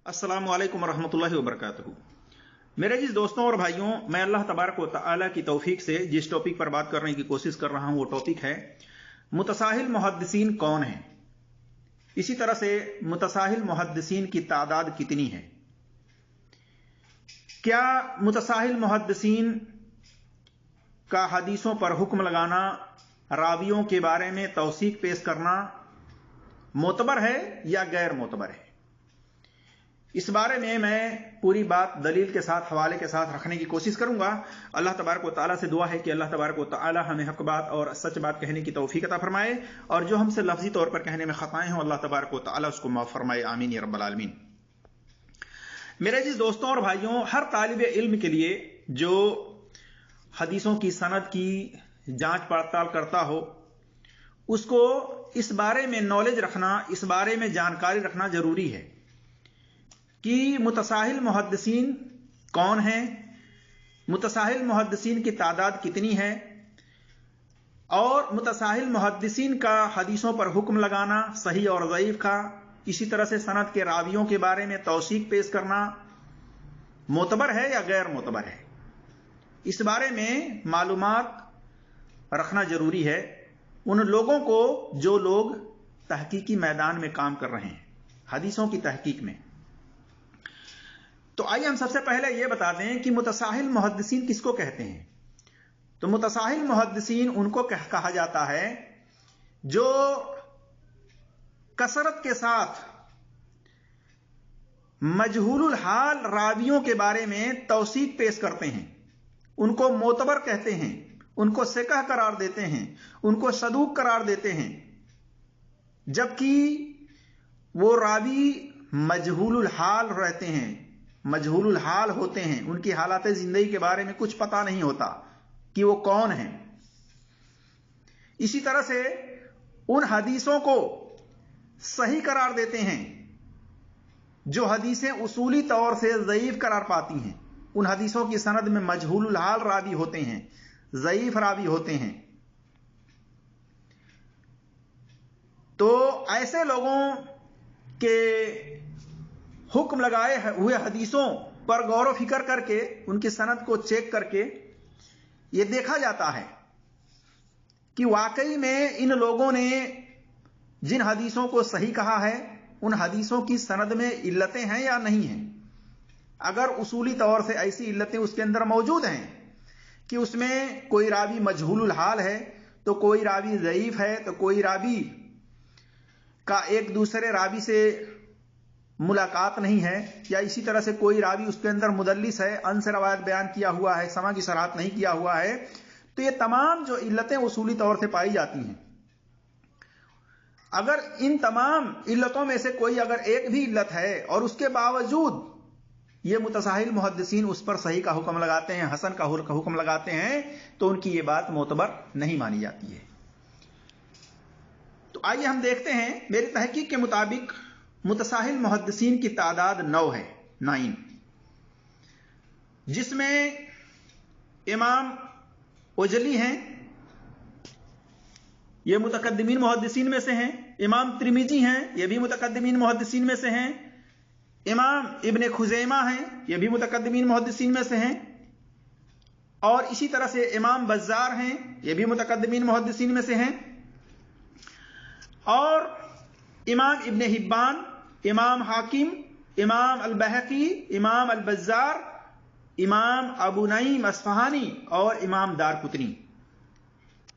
अस्सलामु अलैकुम वरहमतुल्लाहि वबरकातुहू। मेरे जिस दोस्तों और भाइयों, मैं अल्लाह तबारक व तआला की तौफीक से जिस टॉपिक पर बात करने की कोशिश कर रहा हूं वो टॉपिक है मुतसाहिल मुहद्दिसीन कौन है। इसी तरह से मुतसाहिल मुहद्दिसीन की तादाद कितनी है। क्या मुतसाहिल मुहद्दिसीन का हदीसों पर हुक्म लगाना, रावियों के बारे में तौसीक पेश करना मोतबर है या गैर मोतबर है। इस बारे में मैं पूरी बात दलील के साथ, हवाले के साथ रखने की कोशिश करूंगा। अल्लाह तबारक व तआला से दुआ है कि अल्लाह तबारक व तआला हमें हक बात और सच बात कहने की तौफीक अता फरमाए, और जो हमसे लफ्जी तौर पर कहने में खताएं हों अल्लाह तबारक व तआला उसको माफ फरमाए, आमीन या रब्बल आलमीन। मेरे जिस दोस्तों और भाइयों, हर तालिबे इल्म के लिए जो हदीसों की सनद की जांच पड़ताल करता हो, उसको इस बारे में नॉलेज रखना, इस बारे में जानकारी रखना जरूरी है कि मुतसाहिल मुहद्दिसीन कौन है, मुतसाहिल मुहद्दिसीन की तादाद कितनी है, और मुतसाहिल मुहद्दिसीन का हदीसों पर हुक्म लगाना सही और ज़ईफ का, इसी तरह से सनद के रावियों के बारे में तौसीक पेश करना मोतबर है या गैर मोतबर है। इस बारे में मालूमात रखना जरूरी है उन लोगों को जो लोग तहकीकी मैदान में काम कर रहे हैं, हदीसों की तहकीक में। तो आइए हम सबसे पहले यह बता दें कि मुतसाहिल मुहद्दिसीन किसको कहते हैं। तो मुतसाहिल मुहद्दिसीन उनको कहा जाता है जो कसरत के साथ मजहूलुल हाल रावियों के बारे में तौसीक पेश करते हैं, उनको मोतबर कहते हैं, उनको सिकह करार देते हैं, उनको सदूक करार देते हैं, जबकि वो रावी मजहूलुल हाल रहते हैं, मजहूलुल हाल होते हैं, उनकी हालात जिंदगी के बारे में कुछ पता नहीं होता कि वो कौन है। इसी तरह से उन हदीसों को सही करार देते हैं जो हदीसें उसूली तौर से ज़ईफ करार पाती हैं। उन हदीसों की सनद में मजहूलुल हाल रावी होते हैं, ज़ईफ रावी होते हैं। तो ऐसे लोगों के हुक्म लगाए हुए हदीसों पर गौर व फिक्र करके, उनकी सनद को चेक करके यह देखा जाता है कि वाकई में इन लोगों ने जिन हदीसों को सही कहा है उन हदीसों की सनद में इल्लतें हैं या नहीं हैं। अगर उसूली तौर से ऐसी इल्लतें उसके अंदर मौजूद हैं कि उसमें कोई रावी मजहूलुल हाल है, तो कोई रावी ज़ईफ है, तो कोई रावी का एक दूसरे रावी से मुलाकात नहीं है, या इसी तरह से कोई रावी उसके अंदर मुदल्लिस है, अन से रवायत बयान किया हुआ है, समा की सराहत नहीं किया हुआ है, तो ये तमाम जो इल्लतें उसूली तौर से पाई जाती हैं, अगर इन तमाम इल्लतों में से कोई अगर एक भी इल्लत है और उसके बावजूद ये मुतसाहिल मुहद्दिसीन उस पर सही का हुक्म लगाते हैं, हसन का हुक्म लगाते हैं, तो उनकी ये बात मोतबर नहीं मानी जाती है। तो आइए हम देखते हैं, मेरी तहकीक के मुताबिक मुतसाहिल मुहद्दिसीन की तादाद 9 है, 9, जिसमें इमाम उजली हैं, ये मुतकद्दिमीन मुहद्दिसीन में से हैं। इमाम तिरमिजी हैं, ये भी मुतकद्दिमीन मुहद्दिसीन में से हैं। इमाम इब्ने खुज़ैमा हैं, ये भी मुतकद्दिमीन मुहद्दिसीन में से हैं। और इसी तरह से इमाम बज़्ज़ार हैं, ये भी मुतकद्दिमीन मुहद्दिसीन में से हैं। और इमाम इब्ने हिब्बान, इमाम हाकिम, इमाम अल-बहकी, इमाम अल-बज़्ज़ार, इमाम अबू नईम अस्फ़हानी और इमाम दारकुतनी,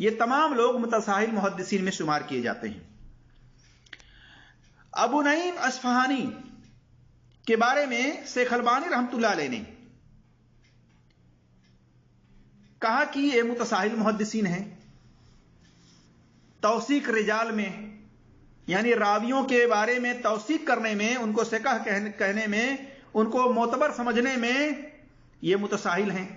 ये तमाम लोग मुतसाहिल मुहद्दिसीन में शुमार किए जाते हैं। अबू नईम अस्फ़हानी के बारे में शेख अलबानी रहमतुल्लाह अलैह ने कहा कि ये मुतसाहिल मुहद्दिसीन हैं। तौसीक रिजाल में, यानी रावियों के बारे में तौसीक करने में, उनको सिकह कहने में, उनको मोतबर समझने में ये मुतसाहिल हैं।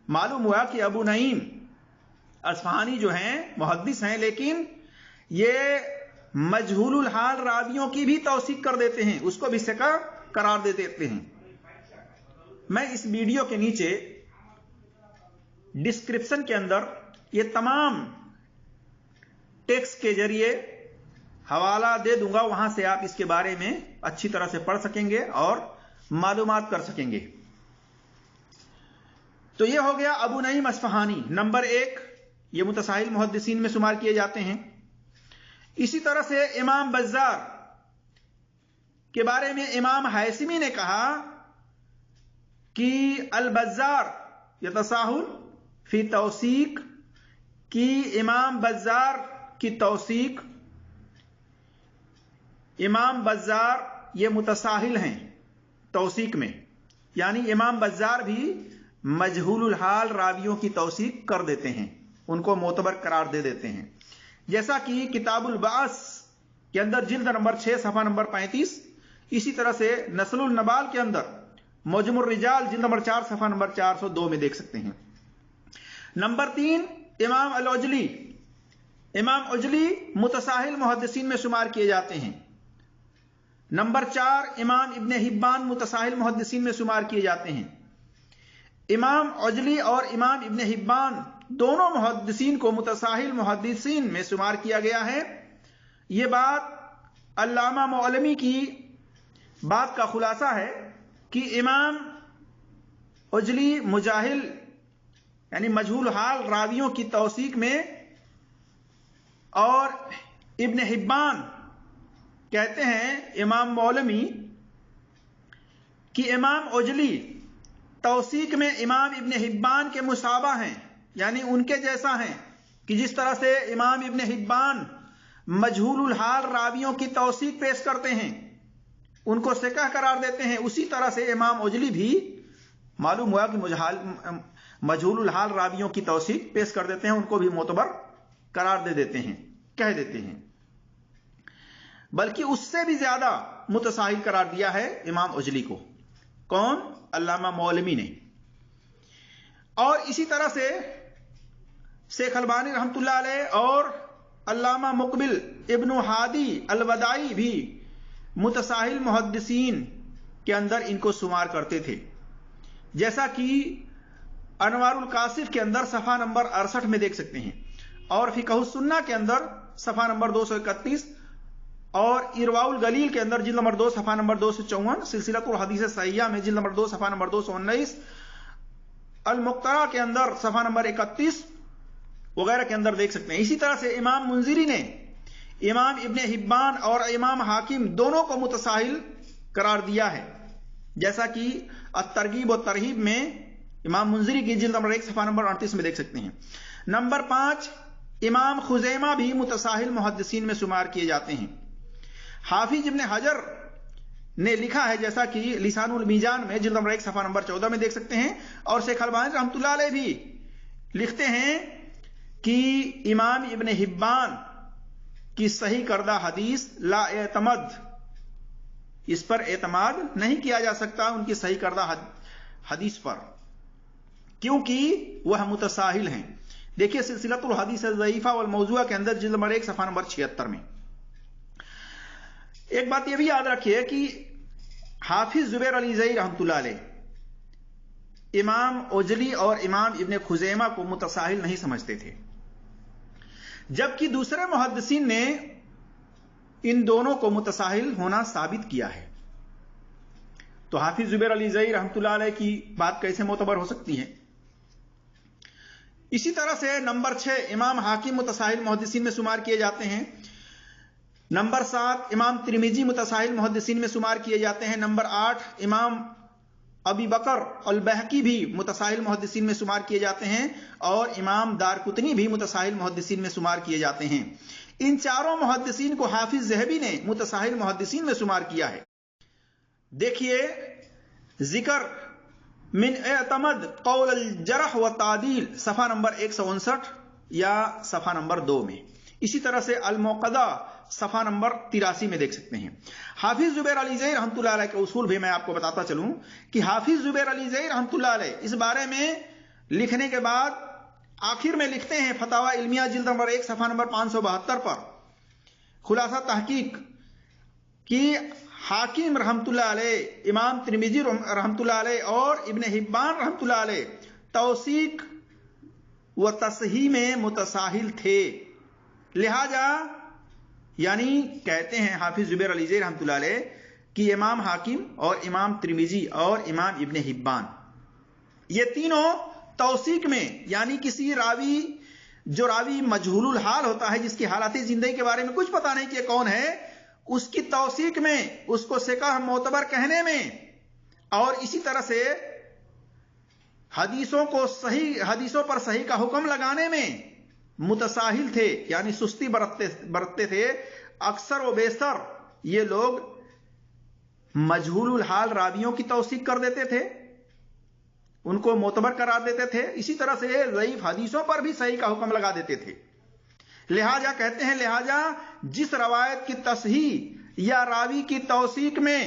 मालूम हुआ कि अबू नईम अस्फ़हानी जो हैं मुहद्दिस हैं, लेकिन ये मजहूलुल हाल रावियों की भी तौसीक कर देते हैं, उसको भी सिकह करार दे देते हैं। मैं इस वीडियो के नीचे डिस्क्रिप्शन के अंदर ये तमाम टेक्स्ट के जरिए हवाला दे दूंगा, वहां से आप इसके बारे में अच्छी तरह से पढ़ सकेंगे और मालूमात कर सकेंगे। तो यह हो गया अबू नईम अस्फहानी, नंबर 1, ये मुतसाहिल मुहद्दिसीन में शुमार किए जाते हैं। इसी तरह से इमाम बज़्ज़ार के बारे में इमाम हायसिमी ने कहा कि अल बज़्ज़ार यतसाहुल फी तौसीक, कि इमाम बज़्ज़ार की तौसीक, इमाम बज़्ज़ार ये मुतसाहिल हैं तौसीक में, यानी इमाम बज़्ज़ार भी मजहूलुल हाल रावियों की तौसीक कर देते हैं, उनको मोतबर करार दे देते हैं। जैसा कि किताबुल बास के अंदर जिल्द नंबर 6 सफ़ा नंबर 35, इसी तरह से नस्लुल नबाल के अंदर मुजमुर रिजाल जिल्द नंबर 4 सफ़ा नंबर 402 में देख सकते हैं। नंबर 3, इमाम अल-उजली, इमाम उजली मुतसाहिल मुहद्दिसीन में शुमार किए जाते हैं। नंबर 4, इमाम इब्न हिब्बान मुतसाहिल मुहद्दिसीन में शुमार किए जाते हैं। इमाम उजली और इमाम इब्न हिब्बान दोनों मुहद्दिसीन को मुतसाहिल मुहद्दिसीन में शुमार किया गया है। यह बात अल्लामा मौलवी की बात का खुलासा है कि इमाम उजली मुजाहिल यानी मजहूल हाल रावियों की तौसीक में, और इब्न हिब्बान कहते हैं इमाम मौलवी कि इमाम उजली तौसीक में इमाम इब्न हिब्बान के मुसाबा हैं, यानी उनके जैसा हैं कि जिस तरह से इमाम इब्न हिब्बान मजहूलुल हाल रावियों की तौसीक पेश करते हैं, उनको सिकाह करार देते हैं, उसी तरह से इमाम उजली भी मालूम हुआ कि मजहूलुल हाल रावियों की तौसीक पेश कर देते हैं, उनको भी मोतबर करार दे देते हैं, कह देते हैं। बल्कि उससे भी ज्यादा मुतसाहिल करार दिया है इमाम उजली को। कौन? अल्लामा मौलवी ने। और इसी तरह से शेख अलबानी रहमतुल्लाह अलैह और अल्लामा मुकबिल इब्न हादी अलवदाई भी मुतसाहिल मुहद्दिसीन के अंदर इनको शुमार करते थे। जैसा कि अनवारुल कासिफ के अंदर सफ़ा नंबर 68 में देख सकते हैं, और फ़िक़हुस सुन्ना के अंदर सफ़ा नंबर 231, और इरवाउल गलील के अंदर जिल्द नंबर 2 सफ़ा नंबर 254, सिलसिलतुल हदीस सहिहा में जिल्द नंबर 2 सफ़ा नंबर 219, अल मुक्तरा के अंदर सफ़ा नंबर 31 वगैरह के अंदर देख सकते हैं। इसी तरह से इमाम मुंजिरी ने इमाम इब्न हिब्बान और इमाम हाकिम दोनों को मुतसाहिल करार दिया है, जैसा कि अत-तरगीब और तरहीब में इमाम मुंजिरी की जिल्द नंबर 1 सफ़ा नंबर 38 में देख सकते हैं। नंबर 5, इमाम खुज़ैमा भी मुतसाहिल मुहद्दिसीन में शुमार किए जाते हैं। हाफिज इब्न हजर ने लिखा है, जैसा कि लिसानुल मीजान में जिल्द नंबर 1 सफ़ा नंबर 14 में देख सकते हैं, और शेख अलबानी रहमतुल्लाह अलैह भी लिखते हैं कि इमाम इब्न हिब्बान की सही करदा हदीस ला एतमद, इस पर एतमाद नहीं किया जा सकता उनकी सही करदा हदीस पर, क्योंकि वह मुतसाहिल हैं। देखिए सिलसिलतुल हदीस ज़ईफ़ा वल मौज़ूआ के अंदर जिल्द नंबर 1 सफ़ा नंबर 76 में। एक बात यह भी याद रखिए कि हाफिज ज़ुबैर अली ज़ई रहमतुल्लाह अलैह इमाम उजली और इमाम इब्न खुज़ैमा को मुतसाहिल नहीं समझते थे, जबकि दूसरे मुहद्दिसीन ने इन दोनों को मुतसाहिल होना साबित किया है। तो हाफिज ज़ुबैर अली ज़ई रहमतुल्लाह अलैह की बात कैसे मोतबर हो सकती है? इसी तरह से नंबर 6, इमाम हाकिम मुतसाहिल मुहद्दिसीन में शुमार किए जाते हैं। नंबर 7, इमाम तिरमिजी मुतसाहिल मुहद्दिसीन में शुमार किए जाते हैं। नंबर 8, इमाम अबी बकर अल बहकी भी मुतसाहिल मुहद्दिसीन में शुमार किए जाते हैं, और इमाम दारकुतनी भी मुतसाहिल मुहद्दिसीन में शुमार किए जाते हैं। इन चारों मुहद्दिसीन को हाफिज ज़हबी ने मुतसाहिल मुहद्दिसीन में शुमार किया है। देखिए जिक्र मिन एतमद कौल अल जरह व तादील सफ़ा नंबर 159 या सफ़ा नंबर 2 में। इसी तरह से अल मुक़दा सफ़ा नंबर 83 में देख सकते हैं। हाफिज ज़ुबैर अली ज़ई रहमतुल्लाह अलैह के उसूल भी मैं आपको बताता चलूं कि हाफिज ज़ुबैर अली ज़ई रहमतुल्लाह अलैह इस बारे में लिखने के बाद आखिर में लिखते हैं फतावा इल्मिया जिल्द नंबर 1 सफ़ा नंबर 572 पर खुलासा तहकीक कि हाकिम रहमतुल्लाह अलैह, इमाम तिरमिजी रहमतुल्लाह अलैह और इब्न हिब्बान रहमतुल्लाह अलैह तौसीक व तसहीह में मुतसाहिल थे। लिहाजा यानी कहते हैं हाफिज ज़ुबैर अली ज़ई रहमतुल्लाह अलैह کہ امام حاکم اور امام ترمذی اور امام ابن حبان یہ تینوں توثیق میں، یعنی کسی راوی جو راوی مجہول الحال ہوتا ہے، جس کی حالات زندگی کے بارے میں کچھ پتا نہیں کہ کون ہے، اس کی توثیق میں، اس کو ثقہ معتبر کہنے میں، اور اسی طرح سے حدیثوں پر صحیح کا حکم لگانے میں متساہل تھے، یعنی سستی برتتے تھے۔ اکثر و بیشتر یہ لوگ مجہول الحال راویوں کی توثیق کر دیتے تھے، ان کو معتبر قرار دیتے تھے، اسی طرح سے ضعیف حدیثوں پر بھی صحیح کا حکم لگا دیتے تھے۔ لہذا کہتے ہیں، لہذا جس روایت کی تصحیح یا راوی کی توثیق میں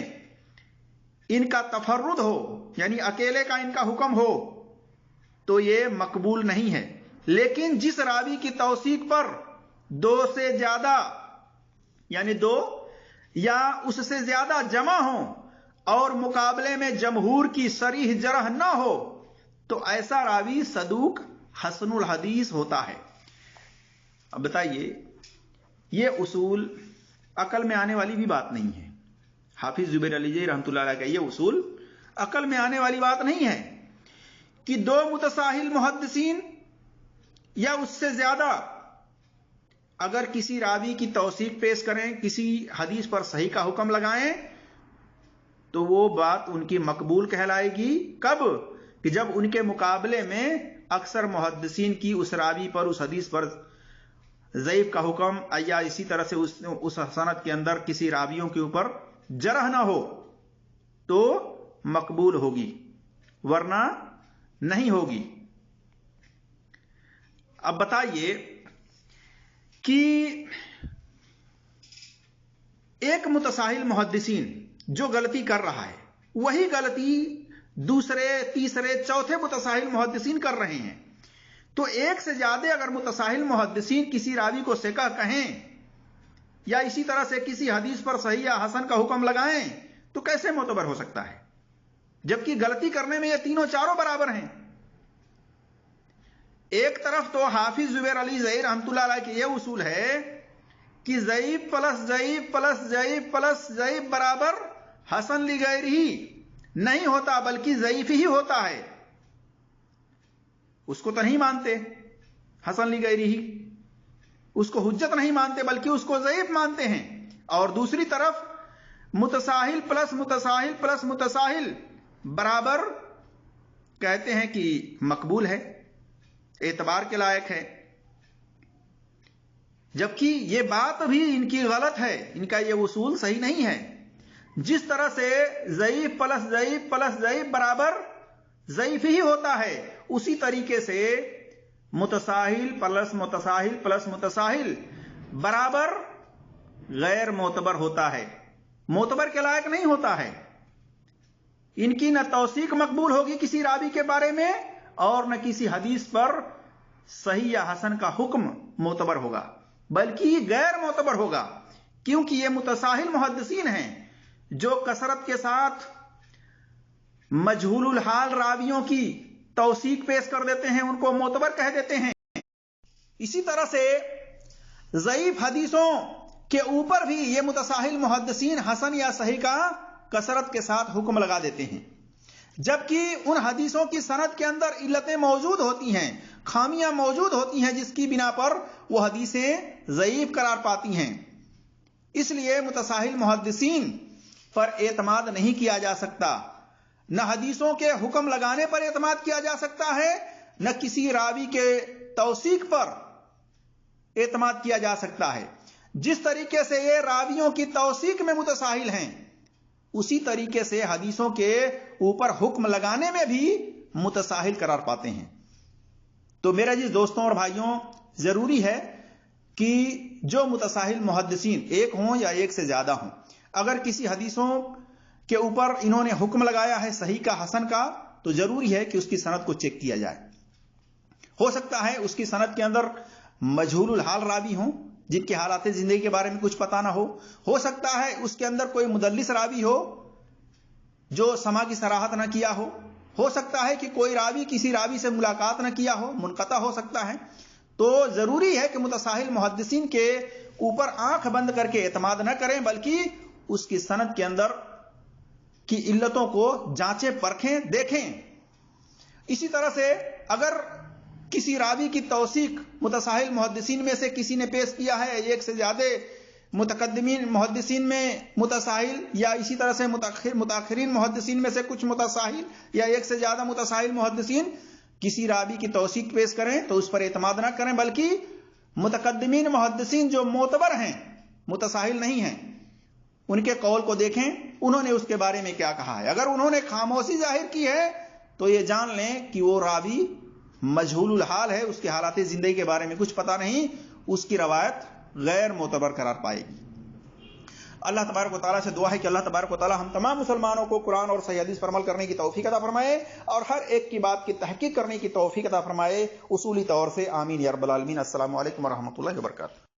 ان کا تفرد ہو، یعنی اکیلے کا ان کا حکم ہو، تو یہ مقبول نہیں ہے۔ لیکن جس راوی کی توثیق پر دو سے زیادہ، یعنی دو یا اس سے زیادہ جمع ہوں اور مقابلے میں جمہور کی صریح جرح نہ ہو، تو ایسا راوی صدوق حسن الحدیث ہوتا ہے۔ اب بتائیے، یہ اصول عقل میں آنے والی بھی بات نہیں ہے۔ حافظ زبیر علی جی رحمۃ اللہ علیہ کا یہ اصول عقل میں آنے والی بات نہیں ہے کہ دو متساہل محدثین یا اس سے زیادہ اگر کسی راوی کی توثیق پیش کریں، کسی حدیث پر صحیح کا حکم لگائیں، تو وہ بات ان کی مقبول کہلائے گی۔ کب؟ کہ جب ان کے مقابلے میں اکثر محدثین کی اس راوی پر، اس حدیث پر ضعیف کا حکم یا اسی طرح سے اس سند کے اندر کسی راویوں کے اوپر جرح نہ ہو تو مقبول ہوگی، ورنہ نہیں ہوگی۔ اب بتائیے کہ ایک متساہل محدثین جو غلطی کر رہا ہے، وہی غلطی دوسرے، تیسرے، چوتھے متساہل محدثین کر رہے ہیں، تو ایک سے زیادہ اگر متساہل محدثین کسی راوی کو ثقہ کہیں یا اسی طرح سے کسی حدیث پر صحیح یا حسن کا حکم لگائیں، تو کیسے معتبر ہو سکتا ہے؟ جبکہ غلطی کرنے میں یہ تینوں چاروں برابر ہیں۔ ایک طرف تو حافظ زبیر علی ظہیر رحمۃ اللہ علیہ کی یہ اصول ہے کہ ضعیف پلس ضعیف پلس ضعیف پلس ضعیف برابر حسن لغیر ہی نہیں ہوتا، بلکہ ضعیف ہی ہوتا ہے۔ اس کو تو نہیں مانتے حسن لغیر ہی، اس کو حجت نہیں مانتے بلکہ اس کو ضعیف مانتے ہیں۔ اور دوسری طرف متساہل پلس متساہل پلس متساہل برابر کہتے ہیں کہ مقبول ہے، اعتبار کے لائق ہے، جبکہ یہ بات بھی ان کی غلط ہے، ان کا یہ اصول صحیح نہیں ہے۔ جس طرح سے ضعیف پلس ضعیف پلس ضعیف برابر ضعیف ہی ہوتا ہے، اسی طریقے سے متساہل پلس متساہل پلس متساہل برابر غیر معتبر ہوتا ہے، معتبر کے لائق نہیں ہوتا ہے۔ ان کی نہ توثیق مقبول ہوگی کسی راوی کے بارے میں، اور نہ کسی حدیث پر صحیح یا حسن کا حکم معتبر ہوگا، بلکہ یہ غیر معتبر ہوگا، کیونکہ یہ متساہل محدثین ہیں جو کثرت کے ساتھ مجہول الحال راویوں کی توثیق پیش کر دیتے ہیں، ان کو معتبر کہہ دیتے ہیں۔ اسی طرح سے ضعیف حدیثوں کے اوپر بھی یہ متساہل محدثین حسن یا صحیح کا کثرت کے ساتھ حکم لگا دیتے ہیں، جبکہ ان حدیثوں کی سند کے اندر علتیں موجود ہوتی ہیں، خامیاں موجود ہوتی ہیں، جس کی بنا پر وہ حدیثیں ضعیف قرار پاتی ہیں۔ اس لیے متساہل محدثین پر اعتماد نہیں کیا جا سکتا، نہ حدیثوں کے حکم لگانے پر اعتماد کیا جا سکتا ہے، نہ کسی راوی کے توثیق پر اعتماد کیا جا سکتا ہے۔ جس طریقے سے یہ راویوں کی توثیق میں متساہل ہیں، اسی طریقے سے حدیثوں کے اوپر حکم لگانے میں بھی متساہل قرار پاتے ہیں۔ تو میرے عزیز دوستوں اور بھائیوں، ضروری ہے کہ جو متساہل محدثین ایک ہوں یا ایک سے زیادہ ہوں، اگر کسی حدیثوں کے اوپر انہوں نے حکم لگایا ہے صحیح کا حسن کا، تو ضروری ہے کہ اس کی سند کو چیک کیا جائے۔ ہو سکتا ہے اس کی سند کے اندر مجہول الحال راوی ہوں جن کے حالات زندگی کے بارے میں کچھ پتا نہ ہو سکتا ہے اس کے اندر کوئی مدلس راوی ہو جو سما کی صراحت نہ کیا ہو سکتا ہے کہ کوئی راوی کسی راوی سے ملاقات نہ کیا ہو، منقطع ہو سکتا ہے۔ تو ضروری ہے کہ متساہل محدثین کے اوپر آنکھ بند کر کے اعتماد نہ کریں، بلکہ اس کی سند کے اندر کی علتوں کو جانچیں پرکھیں دیکھیں. اسی طرح سے اگر کسی راوی کی توثیق متساہل محدثین میں سے کسی نے پیش کیا ہے، ایک سے زیادہ متقدمین محدثین میں متساہل، یا اسی طرح سے متاخرین محدثین میں سے کچھ متساہل یا ایک سے زیادہ متساہل محدثین کسی راوی کی توثیق پیش کریں تو اس پر اعتماد نہ کریں، بلکہ متقدمین محدثین جو معتبر ہیں، متساہل نہیں ہیں، ان کے قول کو دیکھیں انہوں نے اس کے بارے میں کیا کہا ہے. اگر انہوں نے خاموشی ظاہر کی ہے تو یہ جان لیں کہ وہ راوی مجہول الحال ہے، اس کے حالات زندگی کے بارے میں کچھ پتہ نہیں، اس کی روایت غیر معتبر قرار پائے گی. اللہ تبارک و تعالیٰ سے دعا ہے کہ اللہ تبارک و تعالیٰ ہم تمام مسلمانوں کو قرآن اور صحیح حدیث پر عمل کرنے کی توفیق عطا فرمائے اور ہر ایک کی بات کی تحقیق کرنے کی توفیق عطا فرمائے اصولی طور سے. آمین یا رب العالمین. السلام علیکم ورحمۃ اللہ وبرکاتہ.